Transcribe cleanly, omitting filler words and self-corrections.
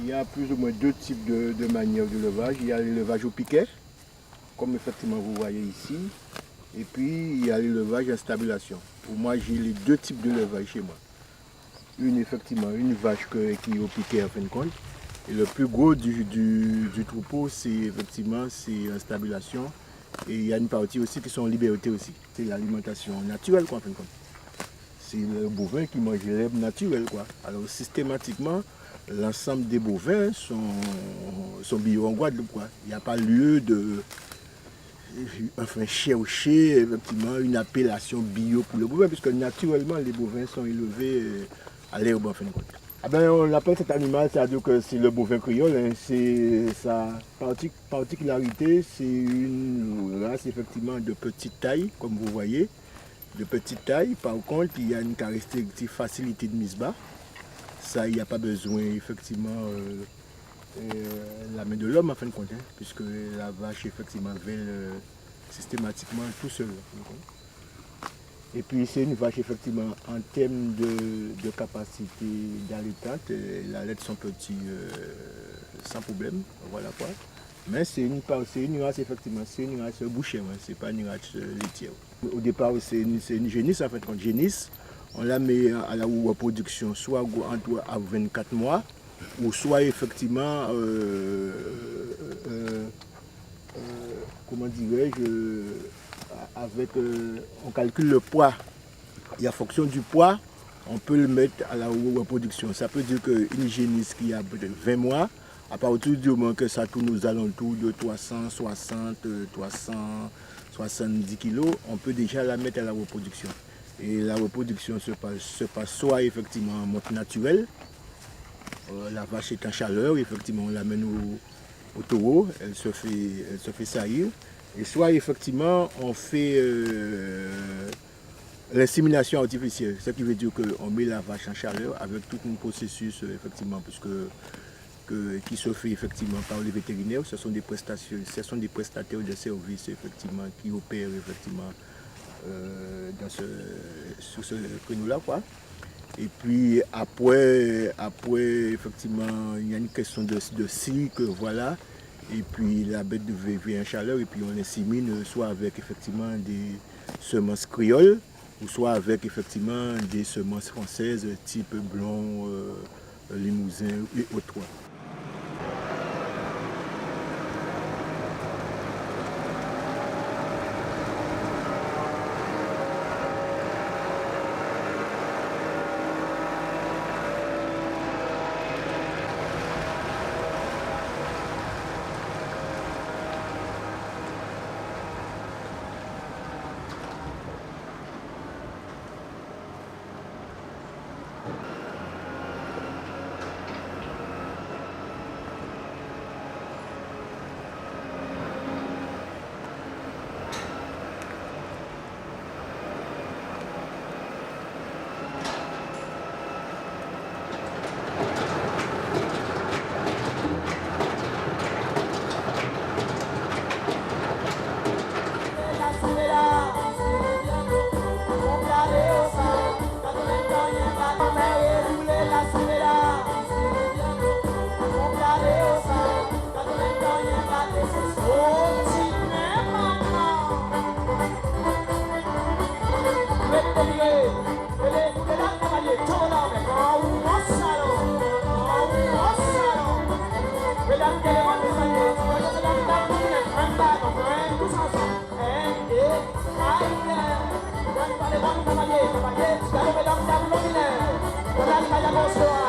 Il y a plus ou moins deux types de manières de levage. Il y a le levage au piquet, comme effectivement vous voyez ici. Et puis il y a le levage en stabulation. Pour moi, j'ai les deux types de levage chez moi. Effectivement, une vache qui est au piquet en fin de compte. Et le plus gros du troupeau, c'est effectivement en stabulation. Et il y a une partie aussi qui sont en liberté aussi. C'est l'alimentation naturelle quoi, en fin de compte. C'est le bovin qui mange l'herbe naturelle quoi. Alors systématiquement, l'ensemble des bovins sont bio en Guadeloupe quoi. Il n'y a pas lieu de chercher effectivement une appellation bio pour le bovin, puisque naturellement les bovins sont élevés à l'herbe en fin de compte. Ah ben, on appelle cet animal, c'est-à-dire que c'est le bovin créole, hein. C'est sa particularité, c'est une race effectivement de petite taille, comme vous voyez, de petite taille. Par contre, il y a une caractéristique facilité de mise bas. Ça, il n'y a pas besoin effectivement la main de l'homme en fin de compte, hein, puisque la vache effectivement vèle systématiquement tout seul. Et puis c'est une vache effectivement en termes de capacité d'allaitante, les laites sont petits sans problème, voilà quoi. Mais c'est une race effectivement, c'est une race bouchère, hein, c'est pas une race laitière. Au départ c'est une génisse en fait, génisse, on la met à la reproduction soit entre à 24 mois, ou soit effectivement, comment dirais-je, on calcule le poids, et en fonction du poids, on peut le mettre à la reproduction. Ça peut dire qu'une génisse qui a peut-être 20 mois, à partir du moment que ça tourne aux alentours de 360, 370 kg, on peut déjà la mettre à la reproduction. Et la reproduction se passe soit effectivement en mode naturel, la vache est en chaleur, effectivement on l'amène au taureau, elle se fait saillir. Et soit effectivement on fait l'insémination artificielle, ce qui veut dire qu'on met la vache en chaleur avec tout un processus effectivement, qui se fait effectivement par les vétérinaires. Ce sont des prestataires de services effectivement qui opèrent effectivement sur ce créneau-là quoi. Et puis après effectivement il y a une question de cycle, voilà. Et puis la bête devient en chaleur et puis on l'insémine soit avec effectivement des semences créoles ou soit avec effectivement des semences françaises type blond, limousin et autres. Vamos